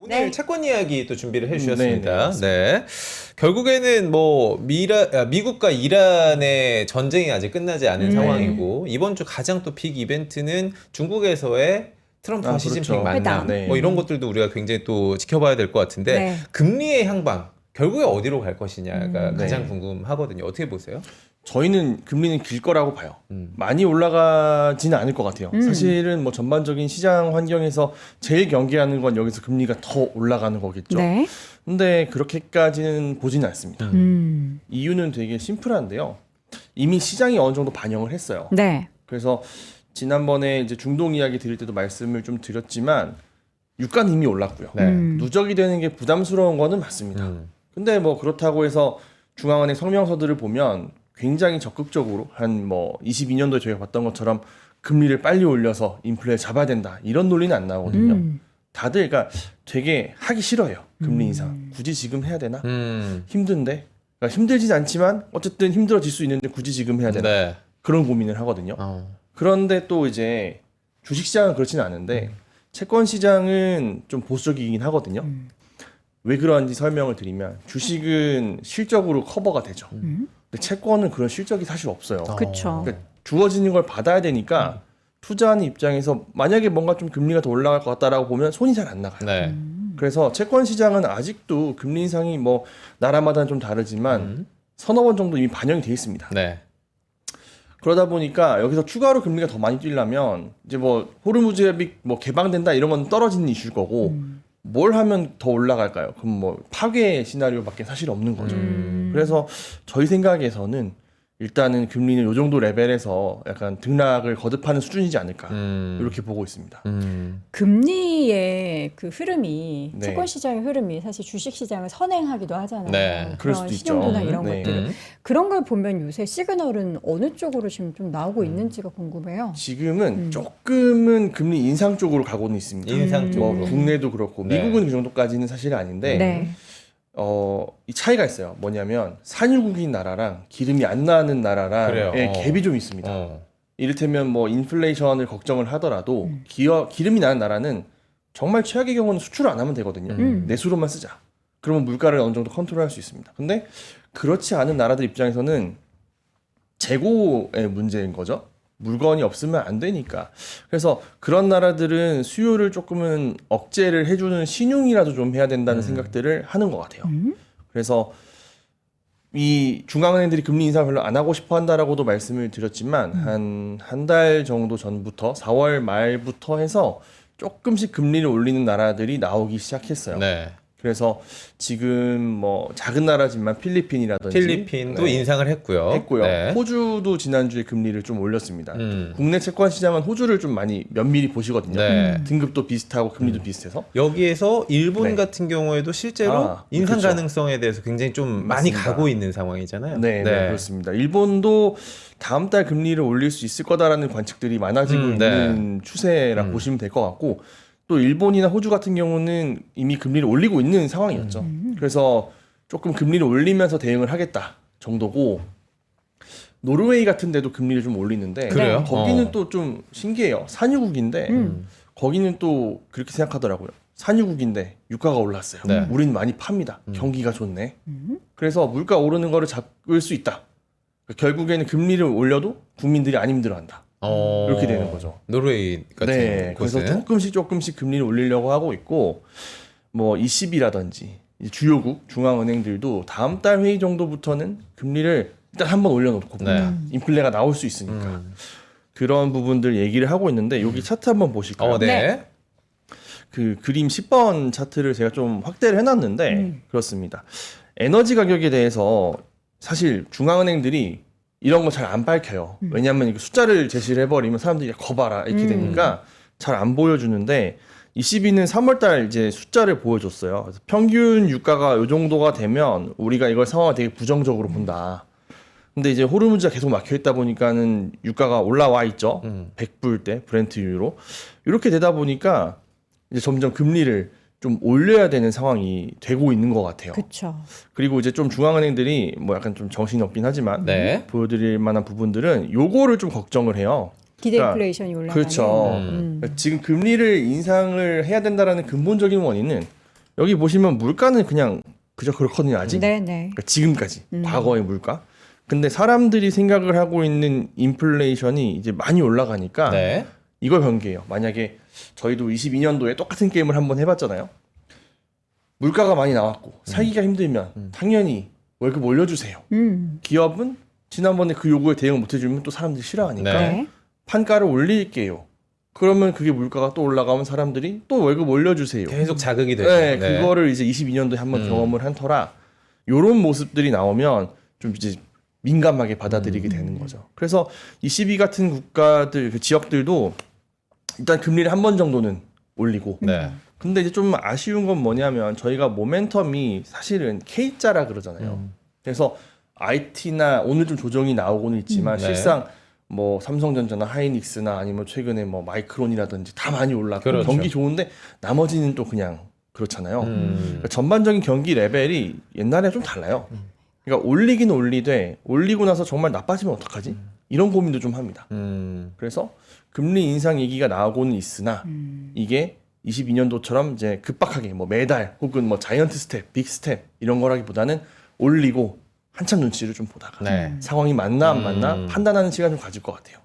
네. 채권 이야기 또 준비를 해주셨습니다. 네, 네. 결국에는 뭐 미국과 이란의 전쟁이 아직 끝나지 않은 상황이고 이번 주 가장 또 빅 이벤트는 중국에서의 트럼프 시진핑 그렇죠. 만남 네. 뭐 이런 것들도 우리가 굉장히 또 지켜봐야 될 것 같은데 네. 금리의 향방 결국에 어디로 갈 것이냐가 가장 네. 궁금하거든요. 어떻게 보세요? 저희는 금리는 길 거라고 봐요. 많이 올라가지는 않을 것 같아요. 사실은 뭐 전반적인 시장 환경에서 제일 경계하는 건 여기서 금리가 더 올라가는 거겠죠. 네. 근데 그렇게까지는 보지는 않습니다. 이유는 되게 심플한데요. 이미 시장이 어느 정도 반영을 했어요. 네. 그래서 지난번에 이제 중동 이야기 드릴 때도 말씀을 좀 드렸지만 유가는 이미 올랐고요. 네. 누적이 되는 게 부담스러운 거는 맞습니다. 근데 뭐 그렇다고 해서 중앙은행 성명서들을 보면 굉장히 적극적으로 한 뭐 22년도에 저희가 봤던 것처럼 금리를 빨리 올려서 인플레 잡아야 된다 이런 논리는 안 나오거든요. 다들 그러니까 되게 하기 싫어요. 금리 인상. 굳이 지금 해야 되나? 힘든데. 그러니까 힘들진 않지만 어쨌든 힘들어질 수 있는데 굳이 지금 해야 되나? 네. 그런 고민을 하거든요. 그런데 또 이제 주식시장은 그렇지는 않은데 채권 시장은 좀 보수적이긴 하거든요. 왜 그런지 설명을 드리면 주식은 실적으로 커버가 되죠. 근데 채권은 그런 실적이 사실 없어요. 그렇죠. 그러니까 주어지는 걸 받아야 되니까 투자하는 입장에서 만약에 뭔가 좀 금리가 더 올라갈 것 같다라고 보면 손이 잘 안 나가요. 네. 그래서 채권 시장은 아직도 금리 인상이 뭐 나라마다 좀 다르지만 서너 번 정도 이미 반영이 돼 있습니다. 네. 그러다 보니까 여기서 추가로 금리가 더 많이 뛰려면 이제 뭐 호르무즈 협의 뭐 개방된다 이런 건 떨어지는 이슈일 거고 뭘 하면 더 올라갈까요? 그럼 뭐 파괴 시나리오밖에 사실 없는 거죠. 그래서 저희 생각에서는 일단은 금리는 이 정도 레벨에서 약간 등락을 거듭하는 수준이지 않을까 이렇게 보고 있습니다. 금리의 그 흐름이 네. 채권 시장의 흐름이 사실 주식 시장을 선행하기도 하잖아요. 네. 그럴 그런 수도 신용도나 있죠. 이런 네. 것들. 그런 걸 보면 요새 시그널은 어느 쪽으로 지금 좀 나오고 있는지가 궁금해요. 지금은 조금은 금리 인상 쪽으로 가고는 있습니다. 인상 쪽으로. 뭐 국내도 그렇고 네. 미국은 그 정도까지는 사실 아닌데 네. 이 차이가 있어요. 뭐냐면 산유국인 나라랑 기름이 안 나는 나라랑의 그래요. 갭이 좀 있습니다. 이를테면 뭐 인플레이션을 걱정을 하더라도 기름이 나는 나라는 정말 최악의 경우는 수출을 안 하면 되거든요. 내수로만 쓰자. 그러면 물가를 어느 정도 컨트롤할 수 있습니다. 근데 그렇지 않은 나라들 입장에서는 재고의 문제인 거죠. 물건이 없으면 안 되니까. 그래서 그런 나라들은 수요를 조금은 억제를 해주는 신용이라도 좀 해야 된다는 생각들을 하는 것 같아요. 그래서 이 중앙은행들이 금리 인상 별로 안 하고 싶어 한다라고도 말씀을 드렸지만 한 달 정도 전부터 4월 말부터 해서 조금씩 금리를 올리는 나라들이 나오기 시작했어요. 네. 그래서 지금 뭐 작은 나라지만 필리핀이라든지 필리핀도 네. 인상을 했고요. 네. 호주도 지난주에 금리를 좀 올렸습니다. 음. 국내 채권 시장은 호주를 좀 많이 면밀히 보시거든요. 네. 등급도 비슷하고 금리도 비슷해서. 여기에서 일본 네. 같은 경우에도 실제로 인상 그렇죠. 가능성에 대해서 굉장히 좀 많이 맞습니다. 가고 있는 상황이잖아요. 네, 그렇습니다. 일본도 다음 달 금리를 올릴 수 있을 거다라는 관측들이 많아지고 있는 추세라 보시면 될 것 같고 또 일본이나 호주 같은 경우는 이미 금리를 올리고 있는 상황이었죠. 그래서 조금 금리를 올리면서 대응을 하겠다 정도고 노르웨이 같은 데도 금리를 좀 올리는데 그래요? 거기는 또 좀 신기해요. 산유국인데 거기는 또 그렇게 생각하더라고요. 산유국인데 유가가 올랐어요. 네. 우리는 많이 팝니다. 경기가 좋네. 그래서 물가 오르는 거를 잡을 수 있다. 결국에는 금리를 올려도 국민들이 안 힘들어한다. 이렇게 되는 거죠. 노르웨이 같은 네, 곳은. 그래서 조금씩 금리를 올리려고 하고 있고 뭐 ECB라든지 주요국 중앙은행들도 다음 달 회의 정도부터는 금리를 일단 한번 올려놓고 봅니다. 인플레가 나올 수 있으니까 그런 부분들 얘기를 하고 있는데 여기 차트 한번 보실까요? 네. 네. 그 그림 10번 차트를 제가 좀 확대를 해놨는데 그렇습니다. 에너지 가격에 대해서 사실 중앙은행들이 이런 거 잘 안 밝혀요. 왜냐하면 숫자를 제시를 해버리면 사람들이 거봐라 이렇게 되니까 잘 안 보여주는데 ECB는 3월달 이제 숫자를 보여줬어요. 그래서 평균 유가가 이 정도가 되면 우리가 이걸 상황을 되게 부정적으로 본다. 근데 이제 호르무즈가 계속 막혀 있다 보니까는 유가가 올라와 있죠. 100불대 브렌트유로 이렇게 되다 보니까 이제 점점 금리를 좀 올려야 되는 상황이 되고 있는 것 같아요. 그렇죠. 그리고 이제 좀 중앙은행들이 뭐 약간 좀 정신이 없긴 하지만 네. 보여드릴 만한 부분들은 요거를 좀 걱정을 해요. 기대 그러니까 인플레이션이 올라가는. 그렇죠. 지금 금리를 인상을 해야 된다라는 근본적인 원인은 여기 보시면 물가는 그냥 그저 그렇거든요 아직. 네네. 그러니까 지금까지 과거의 물가. 근데 사람들이 생각을 하고 있는 인플레이션이 이제 많이 올라가니까 네. 이걸 변기해요. 만약에 저희도 22년도에 똑같은 게임을 한번 해봤잖아요. 물가가 많이 나왔고 살기가 힘들면 당연히 월급 올려주세요. 기업은 지난번에 그 요구에 대응 못 해주면 또 사람들이 싫어하니까 네. 판가를 올릴게요. 그러면 그게 물가가 또 올라가면 사람들이 또 월급 올려주세요. 계속 자극이 되죠. 네, 그거를 이제 22년도에 한번 경험을 한 터라 요런 모습들이 나오면 좀 이제 민감하게 받아들이게 되는 거죠. 그래서 이12 같은 국가들, 그 지역들도 일단 금리를 한 번 정도는 올리고 네. 근데 이제 좀 아쉬운 건 뭐냐면 저희가 모멘텀이 사실은 K자라 그러잖아요. 그래서 IT나 오늘 좀 조정이 나오고는 있지만 네. 실상 뭐 삼성전자나 하이닉스나 아니면 최근에 뭐 마이크론이라든지 다 많이 올랐고 그렇죠. 경기 좋은데 나머지는 또 그냥 그렇잖아요. 음. 그러니까 전반적인 경기 레벨이 옛날에 좀 달라요. 그러니까 올리긴 올리되 올리고 나서 정말 나빠지면 어떡하지? 이런 고민도 좀 합니다. 그래서 금리 인상 얘기가 나오고는 있으나 이게 22년도처럼 이제 급박하게 뭐 매달 혹은 뭐 자이언트 스텝, 빅 스텝 이런 거라기보다는 올리고 한참 눈치를 좀 보다가 네. 상황이 맞나 안 맞나 판단하는 시간 좀 가질 것 같아요.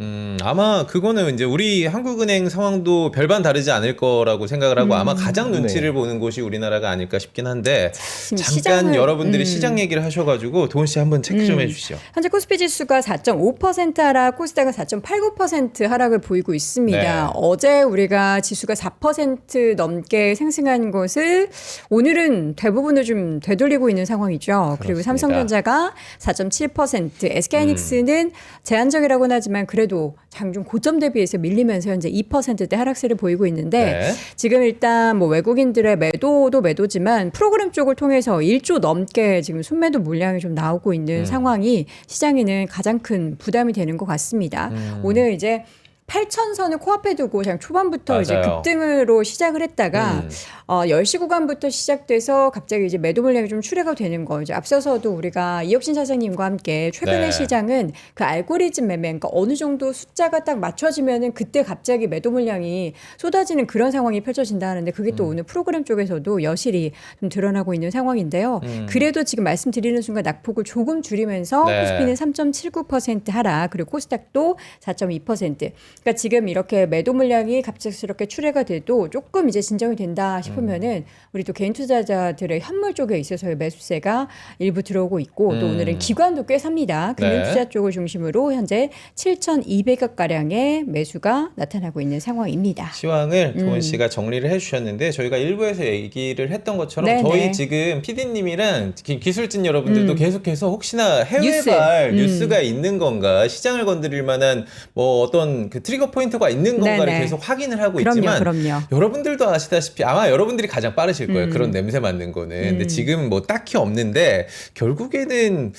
아마 그거는 이제 우리 한국은행 상황도 별반 다르지 않을 거라고 생각을 하고 아마 가장 눈치를 네. 보는 곳이 우리나라가 아닐까 싶긴 한데 지금 잠깐 시장을- 여러분들이 시장 얘기를 하셔가지고 도훈 씨 한번 체크 좀 해주시죠. 현재 코스피 지수가 4.5% 하락, 코스닥은 4.89% 하락을 보이고 있습니다. 네. 어제 우리가 지수가 4% 넘게 상승한 것을 오늘은 대부분을 좀 되돌리고 있는 상황이죠. 그리고 그렇습니다. 삼성전자가 4.7%, SK하이닉스는 제한적이라고는 하지만 그래도 장중 고점 대비해서 밀리면서 현재 2%대 하락세를 보이고 있는데 네. 지금 일단 뭐 외국인들의 매도도 매도지만 프로그램 쪽을 통해서 1조 넘게 지금 순매도 물량이 좀 나오고 있는 상황이 시장에는 가장 큰 부담이 되는 것 같습니다. 오늘 이제 8,000선을 코앞에 두고 그냥 초반부터 이제 맞아요. 급등으로 시작을 했다가 10시 구간부터 시작돼서 갑자기 이제 매도 물량이 좀 출회가 되는 거. 이제 앞서서도 우리가 이혁신 사장님과 함께 최근의 네. 시장은 그 알고리즘 매매, 그러니까 어느 정도 숫자가 딱 맞춰지면은 그때 갑자기 매도 물량이 쏟아지는 그런 상황이 펼쳐진다 하는데 그게 또 오늘 프로그램 쪽에서도 여실히 좀 드러나고 있는 상황인데요. 그래도 지금 말씀드리는 순간 낙폭을 조금 줄이면서 네. 코스피는 3.79% 하락, 그리고 코스닥도 4.2%. 그러니까 지금 이렇게 매도 물량이 갑작스럽게 출회가 돼도 조금 이제 진정이 된다 싶으면은 우리 또 개인 투자자들의 현물 쪽에 있어서의 매수세가 일부 들어오고 있고 또 오늘은 기관도 꽤 삽니다. 금융 네. 투자 쪽을 중심으로 현재 7,200억 가량의 매수가 나타나고 있는 상황입니다. 시황을 도훈 씨가 정리를 해주셨는데 저희가 일부에서 얘기를 했던 것처럼 네네. 저희 지금 PD님이랑 기술진 여러분들도 계속해서 혹시나 해외발 뉴스. 뉴스가 있는 건가 시장을 건드릴 만한 뭐 어떤 그 트리거 포인트가 있는 건가를 네네. 계속 확인을 하고 있지만 그럼요. 여러분들도 아시다시피 아마 여러분들이 가장 빠르실 거예요. 그런 냄새 맡는 거는. 근데 지금 뭐 딱히 없는데 결국에는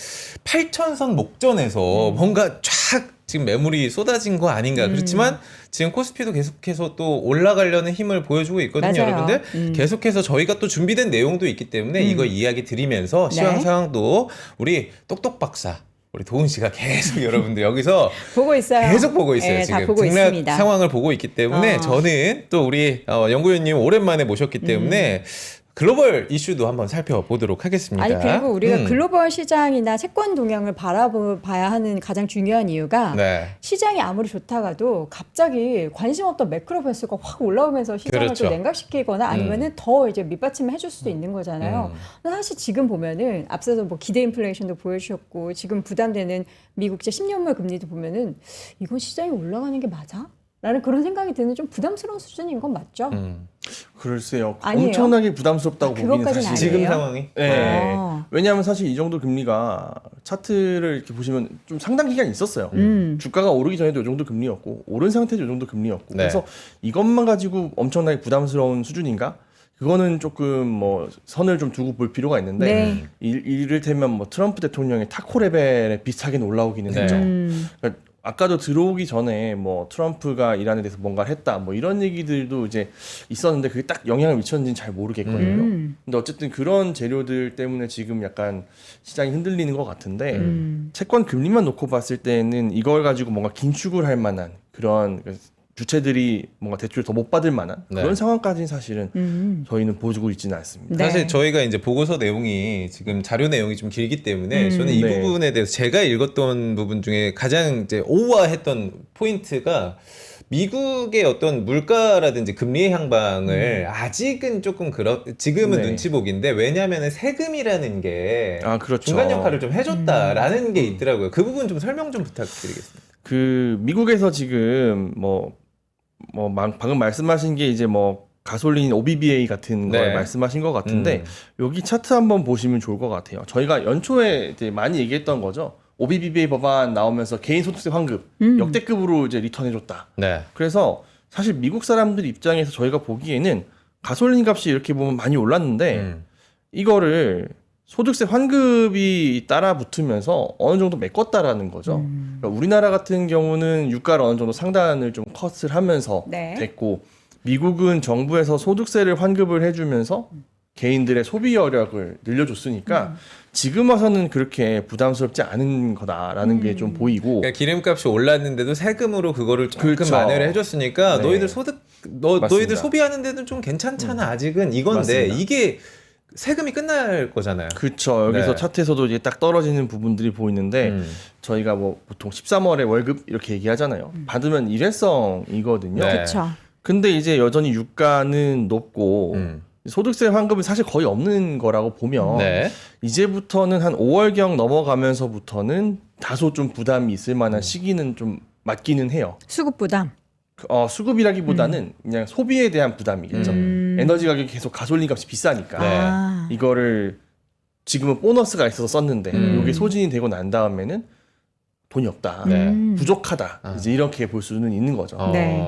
8,000선 목전에서 뭔가 쫙 지금 매물이 쏟아진 거 아닌가. 그렇지만 지금 코스피도 계속해서 또 올라가려는 힘을 보여주고 있거든요, 맞아요. 여러분들. 계속해서 저희가 또 준비된 내용도 있기 때문에 이거 이야기 드리면서 시황 네. 상황도 우리 똑똑 박사 우리 도훈 씨가 계속 여러분들 여기서 보고 있어요. 계속 보고 있어요. 네, 지금 다 보고 등락 있습니다. 상황을 보고 있기 때문에 저는 또 우리 연구위원님 오랜만에 모셨기 때문에 글로벌 이슈도 한번 살펴보도록 하겠습니다. 아니 그리고 우리가 글로벌 시장이나 채권 동향을 바라봐야 하는 가장 중요한 이유가 네. 시장이 아무리 좋다가도 갑자기 관심 없던 매크로 변수가 확 올라오면서 시장을 그렇죠. 좀 냉각시키거나 아니면은 더 이제 밑받침을 해줄 수도 있는 거잖아요. 근데 사실 지금 보면은 앞서서 뭐 기대 인플레이션도 보여주셨고 지금 부담되는 미국제 10년물 금리도 보면은 이건 시장이 올라가는 게 맞아? 라는 그런 생각이 드는 좀 부담스러운 수준인 건 맞죠? 글쎄요. 아니에요? 엄청나게 부담스럽다고 보기는 그것까지는 사실. 지금 아니에요? 상황이 네. 아. 왜냐하면 사실 이 정도 금리가 차트를 이렇게 보시면 좀 상당 기간 있었어요. 주가가 오르기 전에도 이 정도 금리였고 오른 상태도 이 정도 금리였고 네. 그래서 이것만 가지고 엄청나게 부담스러운 수준인가? 그거는 조금 뭐 선을 좀 두고 볼 필요가 있는데 네. 이를테면 뭐 트럼프 대통령의 타코 레벨에 비슷하게는 올라오기는 네. 했죠. 그러니까 아까도 들어오기 전에 뭐 트럼프가 이란에 대해서 뭔가를 했다 뭐 이런 얘기들도 이제 있었는데 그게 딱 영향을 미쳤는지는 잘 모르겠거든요. 근데 어쨌든 그런 재료들 때문에 지금 약간 시장이 흔들리는 것 같은데 채권 금리만 놓고 봤을 때는 이걸 가지고 뭔가 긴축을 할 만한 그런 주체들이 뭔가 대출을 더 못 받을 만한 네. 그런 상황까지는 사실은 저희는 보여주고 있지는 않습니다. 네. 사실 저희가 이제 보고서 내용이 지금 자료 내용이 좀 길기 때문에 저는 이 네. 부분에 대해서 제가 읽었던 부분 중에 가장 이제 오와했던 포인트가 미국의 어떤 물가라든지 금리의 향방을 아직은 조금 지금은 네. 눈치 보기인데 왜냐하면 세금이라는 게 그렇죠. 중간 역할을 좀 해줬다라는 게 있더라고요. 그 부분 좀 설명 좀 부탁드리겠습니다. 그 미국에서 지금 방금 말씀하신 게 이제 뭐 가솔린 OBBA 같은 네. 걸 말씀하신 것 같은데 여기 차트 한번 보시면 좋을 것 같아요. 저희가 연초에 이제 많이 얘기했던 거죠. OBBA 법안 나오면서 개인 소득세 환급 역대급으로 이제 리턴해줬다. 네. 그래서 사실 미국 사람들 입장에서 저희가 보기에는 가솔린 값이 이렇게 보면 많이 올랐는데 이거를 소득세 환급이 따라 붙으면서 어느 정도 메꿨다라는 거죠. 그러니까 우리나라 같은 경우는 유가를 어느 정도 상단을 좀 컷을 하면서 네. 됐고 미국은 정부에서 소득세를 환급을 해주면서 개인들의 소비 여력을 늘려줬으니까 지금 와서는 그렇게 부담스럽지 않은 거다라는 게 좀 보이고 그러니까 기름값이 올랐는데도 세금으로 그거를 조금 그렇죠. 만회를 해줬으니까 네. 너희들 맞습니다. 너희들 소비하는 데는 좀 괜찮잖아 아직은 이건데 맞습니다. 이게 세금이 끝날 거잖아요. 그렇죠. 여기서 네. 차트에서도 이제 딱 떨어지는 부분들이 보이는데 저희가 뭐 보통 13월에 월급 이렇게 얘기하잖아요. 받으면 일회성이거든요. 네. 그렇죠. 근데 이제 여전히 유가는 높고 음. 소득세 환급은 사실 거의 없는 거라고 보면 네. 이제부터는 한 5월경 넘어가면서부터는 다소 좀 부담이 있을 만한 시기는 좀 맞기는 해요. 수급 부담. 수급이라기보다는 그냥 소비에 대한 부담이겠죠. 에너지 가격이 계속 가솔린 값이 비싸니까 네. 아. 이거를 지금은 보너스가 있어서 썼는데 이게 소진이 되고 난 다음에는 돈이 없다, 네. 부족하다 이제 이렇게 볼 수는 있는 거죠. 네.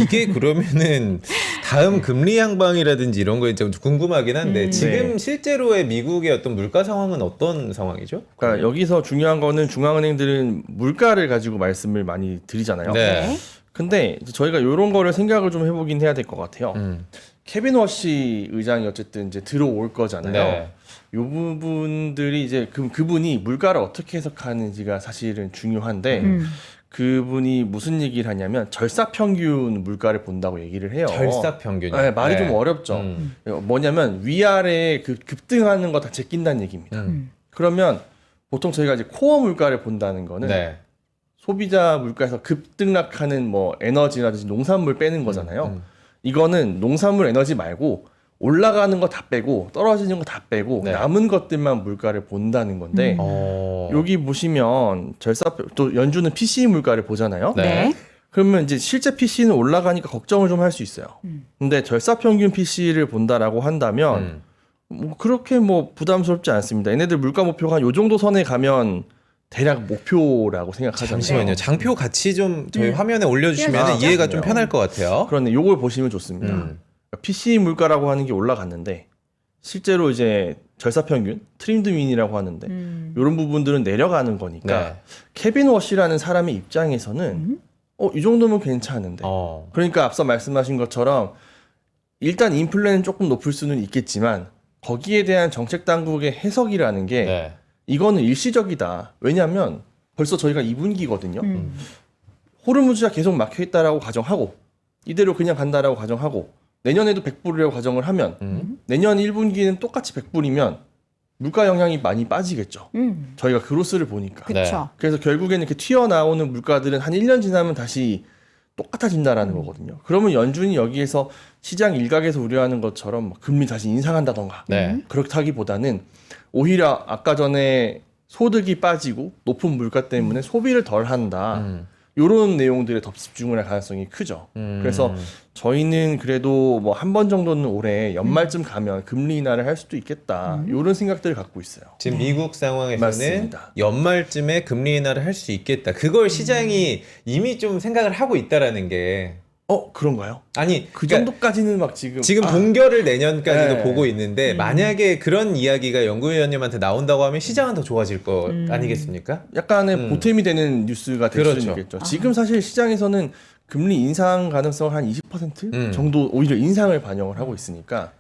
이게 그러면은 다음 금리 향방이라든지 이런 거에 좀 궁금하긴 한데 지금 네. 실제로의 미국의 어떤 물가 상황은 어떤 상황이죠? 그러니까 여기서 중요한 거는 중앙은행들은 물가를 가지고 말씀을 많이 드리잖아요. 네. 근데 이제 저희가 이런 거를 생각을 좀 해보긴 해야 될 것 같아요. 음. 케빈 워시 의장이 어쨌든 이제 들어올 거잖아요. 네. 이 부분들이 이제 그분이 물가를 어떻게 해석하는지가 사실은 중요한데 그분이 무슨 얘기를 하냐면 절사평균 물가를 본다고 얘기를 해요. 절사평균이. 네, 말이 좀 어렵죠. 뭐냐면 위아래 그 급등하는 거 다 제낀다는 얘기입니다. 그러면 보통 저희가 이제 코어 물가를 본다는 거는 네. 소비자 물가에서 급등락하는 뭐 에너지라든지 농산물 빼는 거잖아요. 이거는 농산물 에너지 말고 올라가는 거 다 빼고 떨어지는 거 다 빼고 네. 남은 것들만 물가를 본다는 건데 여기 보시면 또 연준은 PCE 물가를 보잖아요. 네. 네. 그러면 이제 실제 PC는 올라가니까 걱정을 좀 할 수 있어요. 근데 절사평균 PC를 본다라고 한다면 뭐 그렇게 뭐 부담스럽지 않습니다. 얘네들 물가 목표가 한 요 정도 선에 가면 대략 목표라고 생각하잖아요. 잠시만요. 장표 같이 좀 저희 화면에 올려주시면 띄워주시죠. 이해가 좀 편할 것 같아요. 그런데 요걸 보시면 좋습니다. PCE 물가라고 하는 게 올라갔는데 실제로 이제 절사평균, 트림드 민이라고 하는데 이런 부분들은 내려가는 거니까 네. 케빈 워시라는 사람의 입장에서는 이 정도면 괜찮은데 그러니까 앞서 말씀하신 것처럼 일단 인플레는 조금 높을 수는 있겠지만 거기에 대한 정책 당국의 해석이라는 게 네. 이거는 일시적이다. 왜냐하면 벌써 저희가 2분기거든요. 호르무즈가 계속 막혀 있다라고 가정하고 이대로 그냥 간다라고 가정하고 내년에도 100불이라고 가정을 하면 내년 1분기는 똑같이 100불이면 물가 영향이 많이 빠지겠죠. 저희가 그로스를 보니까. 그렇죠. 그래서 결국에는 이렇게 튀어나오는 물가들은 한 1년 지나면 다시 똑같아진다라는 거거든요. 그러면 연준이 여기에서 시장 일각에서 우려하는 것처럼 금리 다시 인상한다던가 네. 그렇다기보다는 오히려 아까 전에 소득이 빠지고 높은 물가 때문에 소비를 덜 한다. 이런 내용들에 더 집중을 할 가능성이 크죠. 그래서 저희는 그래도 뭐 한 번 정도는 올해 연말쯤 가면 금리 인하를 할 수도 있겠다. 이런 생각들을 갖고 있어요. 지금 미국 상황에서는 맞습니다. 연말쯤에 금리 인하를 할 수 있겠다. 그걸 시장이 이미 좀 생각을 하고 있다라는 게 그런가요? 아니 그 그러니까 정도까지는 막 지금 동결을 내년까지도 네. 보고 있는데 만약에 그런 이야기가 연구위원님한테 나온다고 하면 시장은 더 좋아질 거 아니겠습니까? 약간의 보탬이 되는 뉴스가 될 그렇죠. 수 있겠죠. 지금 사실 시장에서는 금리 인상 가능성 한 20% 정도 오히려 인상을 반영을 하고 있으니까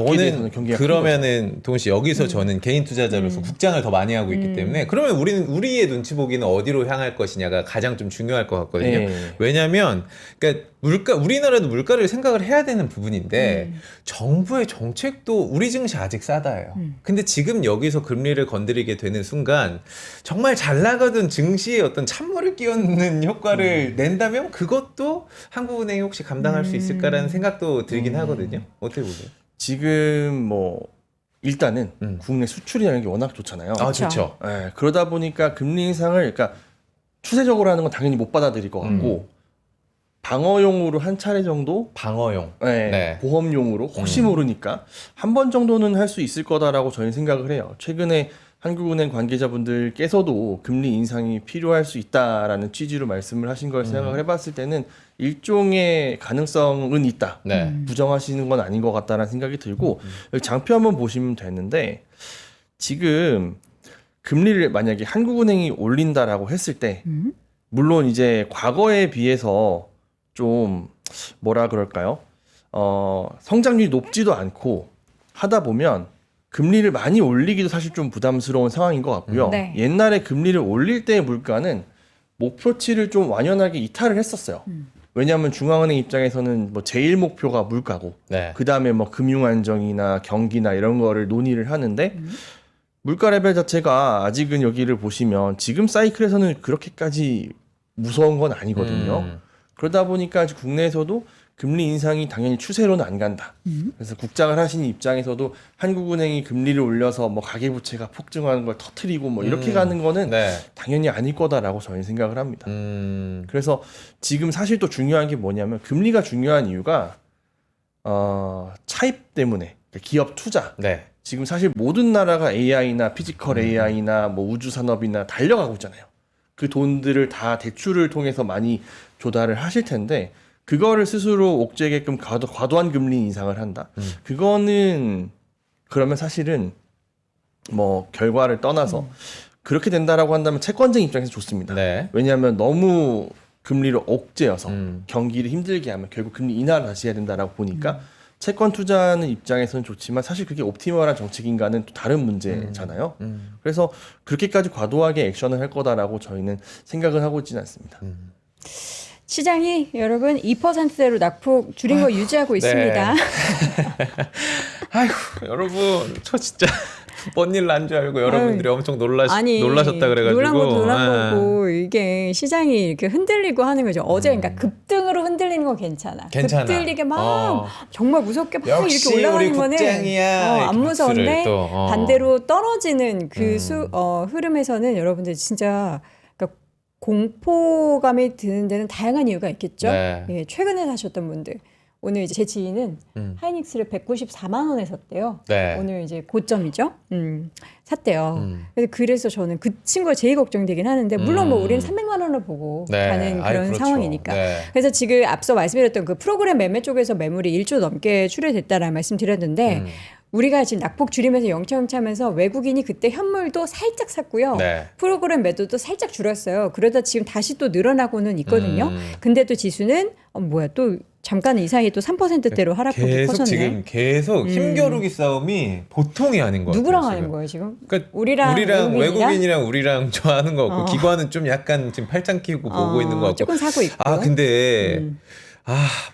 여기에 대해서는 저는 경계가 그러면은 동훈 씨 여기서 저는 개인 투자자로서 국장을 더 많이 하고 있기 때문에 그러면 우리의 눈치 보기는 어디로 향할 것이냐가 가장 좀 중요할 것 같거든요. 네. 왜냐하면 그러니까 우리나라도 물가를 생각을 해야 되는 부분인데 정부의 정책도 우리 증시 아직 싸다예요. 근데 지금 여기서 금리를 건드리게 되는 순간 정말 잘 나가던 증시에 어떤 찬물을 끼얹는 효과를 낸다면 그것도 한국은행이 혹시 감당할 수 있을까라는 생각도 들긴 하거든요. 어떻게 보세요? 지금 뭐 일단은 국내 수출이라는 게 워낙 좋잖아요. 아, 그쵸. 좋죠. 예, 그러다 보니까 금리 인상을 그러니까 추세적으로 하는 건 당연히 못 받아들일 것 같고 방어용으로 한 차례 정도 방어용. 예, 네. 보험용으로 혹시 모르니까 한 번 정도는 할 수 있을 거다라고 저는 생각을 해요. 최근에 한국은행 관계자분들께서도 금리 인상이 필요할 수 있다라는 취지로 말씀을 하신 걸 생각을 해봤을 때는 일종의 가능성은 있다. 네. 부정하시는 건 아닌 것 같다라는 생각이 들고 여기 장표 한번 보시면 되는데 지금 금리를 만약에 한국은행이 올린다라고 했을 때 물론 이제 과거에 비해서 좀 뭐라 그럴까요? 성장률이 높지도 않고 하다 보면 금리를 많이 올리기도 사실 좀 부담스러운 상황인 것 같고요. 네. 옛날에 금리를 올릴 때의 물가는 목표치를 좀 완연하게 이탈을 했었어요. 왜냐하면 중앙은행 입장에서는 뭐 제일 목표가 물가고 네. 그 다음에 뭐 금융 안정이나 경기나 이런 거를 논의를 하는데 물가 레벨 자체가 아직은 여기를 보시면 지금 사이클에서는 그렇게까지 무서운 건 아니거든요. 그러다 보니까 아직 국내에서도 금리 인상이 당연히 추세로는 안 간다. 그래서 국장을 하시는 입장에서도 한국은행이 금리를 올려서 뭐 가계부채가 폭증하는 걸 터트리고 뭐 이렇게 가는 거는 네. 당연히 아닐 거다라고 저는 생각을 합니다. 음. 그래서 지금 사실 또 중요한 게 뭐냐면 금리가 중요한 이유가 차입 때문에 그러니까 기업 투자. 네. 지금 사실 모든 나라가 AI나 피지컬 AI나 뭐 우주 산업이나 달려가고 있잖아요. 그 돈들을 다 대출을 통해서 많이 조달을 하실 텐데 그거를 스스로 옥죄게끔 과도한 금리 인상을 한다. 그거는 그러면 사실은 뭐 결과를 떠나서 그렇게 된다라고 한다면 채권자 입장에서 좋습니다. 네. 왜냐하면 너무 금리를 옥죄어서 음. 경기를 힘들게 하면 결국 금리 인하를 다시 해야 된다라고 보니까 채권 투자하는 입장에서는 좋지만 사실 그게 옵티멀한 정책인가는 또 다른 문제잖아요. 그래서 그렇게까지 과도하게 액션을 할 거다라고 저희는 생각을 하고 있지는 않습니다. 시장이 여러분 2%대로 낙폭 줄인 거 유지하고 있습니다. 아이고 여러분 저 진짜 뭔 일 난 줄 알고 여러분들이 엄청 놀라셨다 그래가지고 놀란 거고 이게 시장이 이렇게 흔들리고 하는 거죠. 어제 그러니까 급등으로 흔들리는 건 괜찮아. 괜찮아. 급들리게 막 정말 무섭게 막 역시 이렇게 올라가는 우리 거는 국장이야. 안 이렇게 무서운데 박수를 또, 반대로 떨어지는 그 흐름에서는 여러분들 진짜 그러니까 공포감이 드는 데는 다양한 이유가 있겠죠. 네. 예, 최근에 사셨던 분들. 오늘 이제 제 지인은 하이닉스를 194만 원에 샀대요. 네. 오늘 이제 고점이죠. 샀대요. 그래서 저는 그 친구가 제일 걱정되긴 하는데 물론 뭐 우리는 300만 원을 보고 네. 가는 아이, 그런 그렇죠. 상황이니까. 네. 그래서 지금 앞서 말씀드렸던 그 프로그램 매매 쪽에서 매물이 1조 넘게 출회됐다라는 말씀 드렸는데 우리가 지금 낙폭 줄이면서 영차영차 하면서 외국인이 그때 현물도 살짝 샀고요. 네. 프로그램 매도도 살짝 줄였어요. 그러다 지금 다시 또 늘어나고는 있거든요. 근데 또 지수는 또 잠깐 이상이 또 3%대로 하락폭이 계속 커졌네. 지금 계속 힘겨루기 싸움이 보통이 아닌 것 같아요. 누구랑 지금. 하는 거예요 지금? 그러니까 우리랑 외국인이랑 우리랑 좋아하는 거 같고 기관은 좀 약간 지금 팔짱 끼고 보고 있는 것 같고. 조금 사고 있고. 근데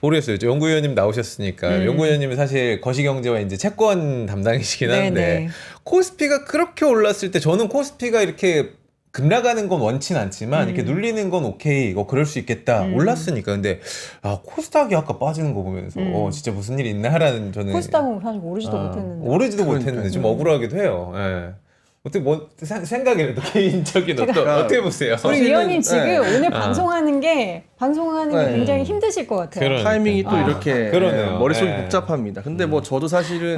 모르겠어요. 연구위원님 나오셨으니까 연구위원님은 사실 거시경제와 이제 채권 담당이시긴 한데 네네. 코스피가 그렇게 올랐을 때 저는 코스피가 이렇게 급락하는 건 원치 않지만 이렇게 눌리는 건 오케이 그럴 수 있겠다 올랐으니까 근데 코스닥이 아까 빠지는 거 보면서 진짜 무슨 일이 있나라는 저는 코스닥은 사실 오르지도 못했는데. 오르지도 못했는데 좀 억울하기도 해요. 예. 어떻게 생각이라도 개인적인 어떻게 보세요? 우리 사실은- 위원님 지금 네. 오늘 방송하는 게 네. 굉장히 힘드실 것 같아요. 그러니까. 타이밍이 또 이렇게 그러네요. 머릿속이 네. 복잡합니다. 근데 뭐 저도 사실은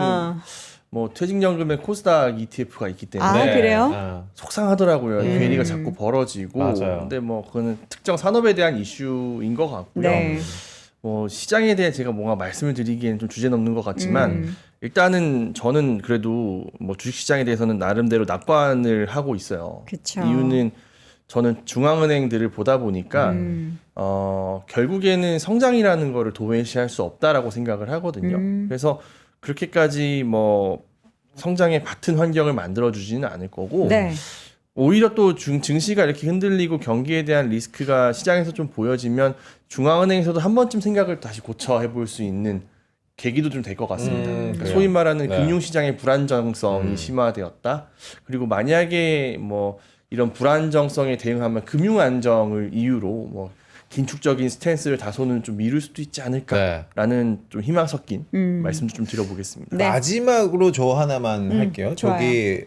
뭐 퇴직연금에 코스닥 ETF가 있기 때문에 그래요? 속상하더라고요. 괴리가 자꾸 벌어지고. 맞아요. 근데 뭐 그거는 특정 산업에 대한 이슈인 것 같고요. 네. 뭐 시장에 대해 제가 뭔가 말씀을 드리기에는 좀 주제 넘는 것 같지만 일단은 저는 그래도 뭐 주식시장에 대해서는 나름대로 낙관을 하고 있어요. 그쵸. 이유는 저는 중앙은행들을 보다 보니까 결국에는 성장이라는 거를 도외시할 수 없다라고 생각을 하거든요. 그래서 그렇게까지 뭐 성장에 같은 환경을 만들어주지는 않을 거고 네. 오히려 또 증시가 이렇게 흔들리고 경기에 대한 리스크가 시장에서 좀 보여지면 중앙은행에서도 한 번쯤 생각을 다시 고쳐 해볼 수 있는 계기도 좀 될 것 같습니다. 그러니까 그래요. 소위 말하는 네. 금융시장의 불안정성이 심화되었다. 그리고 만약에 뭐 이런 불안정성에 대응하면 금융안정을 이유로 뭐 긴축적인 스탠스를 다소는 좀 미룰 수도 있지 않을까라는 좀 희망 섞인 말씀도 좀 드려보겠습니다. 네. 마지막으로 저 하나만 할게요. 좋아요. 저기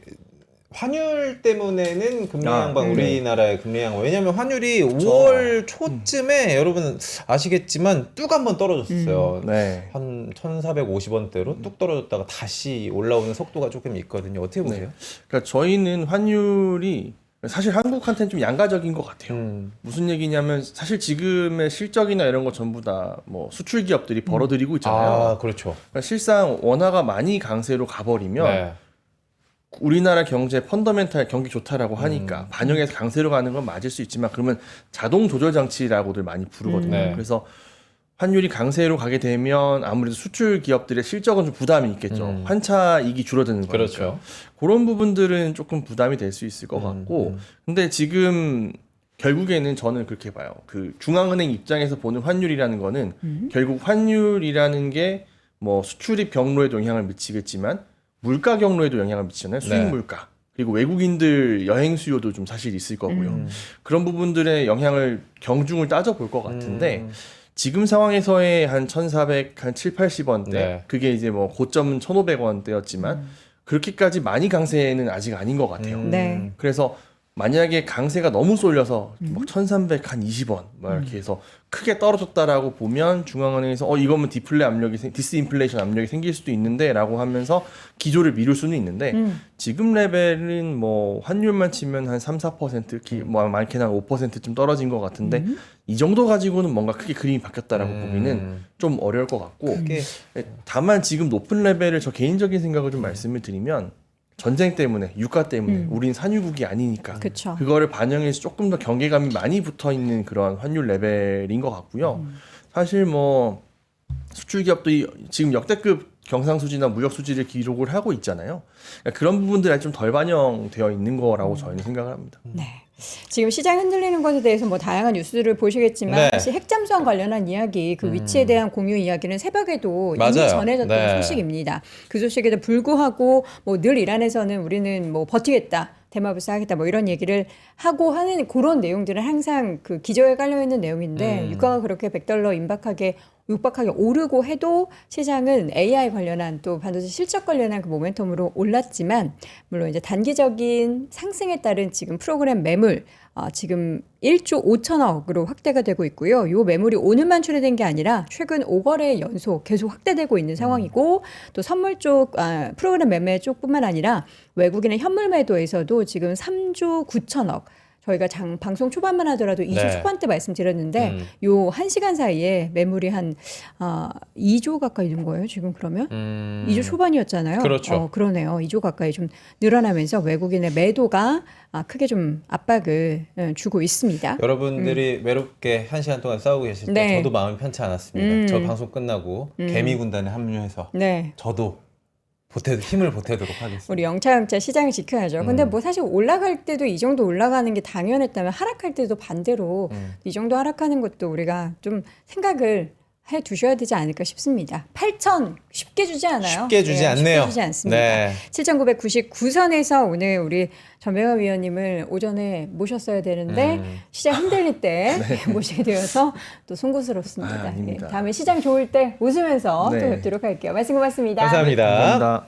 환율 때문에는 금리 양방 우리나라의 금리 양방 왜냐면 환율이 5월 초쯤에 여러분 아시겠지만 뚝 한번 떨어졌어요. 네. 한 1,450원대로 뚝 떨어졌다가 다시 올라오는 속도가 조금 있거든요. 어떻게 보세요? 그러니까 저희는 환율이 사실 한국한테는 좀 양가적인 것 같아요. 무슨 얘기냐면 사실 지금의 실적이나 이런 거 전부 다 뭐 수출 기업들이 벌어들이고 있잖아요. 아, 그렇죠. 그러니까 실상 원화가 많이 강세로 가버리면 네. 우리나라 경제 펀더멘탈 경기 좋다라고 하니까 반영해서 강세로 가는 건 맞을 수 있지만 그러면 자동 조절 장치라고들 많이 부르거든요. 네. 그래서 환율이 강세로 가게 되면 아무래도 수출 기업들의 실적은 좀 부담이 있겠죠. 환차익이 줄어드는 거니까. 그렇죠. 그런 부분들은 조금 부담이 될 수 있을 것 같고 근데 지금 결국에는 저는 그렇게 봐요. 그 중앙은행 입장에서 보는 환율이라는 거는 결국 환율이라는 게 뭐 수출입 경로에도 영향을 미치겠지만 물가 경로에도 영향을 미치잖아요. 수입 네. 물가. 그리고 외국인들 여행 수요도 좀 사실 있을 거고요. 그런 부분들의 영향을 경중을 따져볼 것 같은데 지금 상황에서의 한 1,400, 한 7, 80원대 네. 그게 이제 뭐 고점은 1,500원대였지만 그렇게까지 많이 강세는 아직 아닌 것 같아요. 네. 그래서 만약에 강세가 너무 쏠려서 막 1,300, 한 20원 막 이렇게 해서 크게 떨어졌다라고 보면 중앙은행에서 이거면 디스인플레이션 압력이 생길 수도 있는데라고 하면서 기조를 미룰 수는 있는데 지금 레벨은 뭐 환율만 치면 한 3, 4% 뭐 많게는 한 5%쯤 떨어진 것 같은데 이 정도 가지고는 뭔가 크게 그림이 바뀌었다라고 보기는 좀 어려울 것 같고 다만 지금 높은 레벨을 저 개인적인 생각을 좀 말씀을 드리면 전쟁 때문에 유가 때문에 우린 산유국이 아니니까 그쵸. 그거를 반영해서 조금 더 경계감이 많이 붙어 있는 그런 환율 레벨인 것 같고요. 사실 뭐 수출 기업들이 지금 역대급 경상수지나 무역수지를 기록을 하고 있잖아요. 그러니까 그런 부분들이 좀 덜 반영되어 있는 거라고 저희는 생각을 합니다. 네. 지금 시장 흔들리는 것에 대해서 뭐 다양한 뉴스들을 보시겠지만 네. 사실 핵잠수함 관련한 이야기, 그 위치에 대한 공유 이야기는 새벽에도 이미 맞아요. 전해졌던 네. 소식입니다. 그 소식에도 불구하고 뭐 늘 이란에서는 우리는 뭐 버티겠다. 대마불사 하겠다 뭐 이런 얘기를 하고 하는 그런 내용들은 항상 그 기저에 깔려 있는 내용인데 유가가 그렇게 $100 육박하게 오르고 해도 시장은 AI 관련한 또 반도체 실적 관련한 그 모멘텀으로 올랐지만 물론 이제 단기적인 상승에 따른 지금 프로그램 매물 지금 1조 5천억으로 확대가 되고 있고요. 요 매물이 오늘만 출회된 게 아니라 최근 5거래 연속 계속 확대되고 있는 상황이고 또 선물 쪽 프로그램 매매 쪽뿐만 아니라 외국인의 현물 매도에서도 지금 3조 9천억 저희가 방송 초반만 하더라도 2조 네. 초반대 말씀드렸는데 요 1시간 사이에 매물이 한 2조 가까이 된 거예요. 지금 그러면 2조 초반이었잖아요. 그렇죠. 그러네요. 2조 가까이 좀 늘어나면서 외국인의 매도가 크게 좀 압박을 주고 있습니다. 여러분들이 외롭게 1시간 동안 싸우고 계실 때 네. 저도 마음이 편치 않았습니다. 저 방송 끝나고 개미 군단에 합류해서 네. 저도 힘을 보태도록 하겠습니다. 우리 영차 시장을 지켜야죠. 근데 뭐 사실 올라갈 때도 이 정도 올라가는 게 당연했다면 하락할 때도 반대로 이 정도 하락하는 것도 우리가 좀 생각을 해 두셔야 되지 않을까 싶습니다. 8,000 쉽게 주지 않아요. 쉽게 주지 네, 않네요. 쉽게 주지 않습니다. 네. 7,999선에서 오늘 우리 전병화 위원님을 오전에 모셨어야 되는데 시장 흔들릴 때 모시게 되어서 또 송구스럽습니다. 아닙니다. 다음에 시장 좋을 때 웃으면서 네. 또 뵙도록 할게요. 말씀 고맙습니다. 감사합니다. 감사합니다.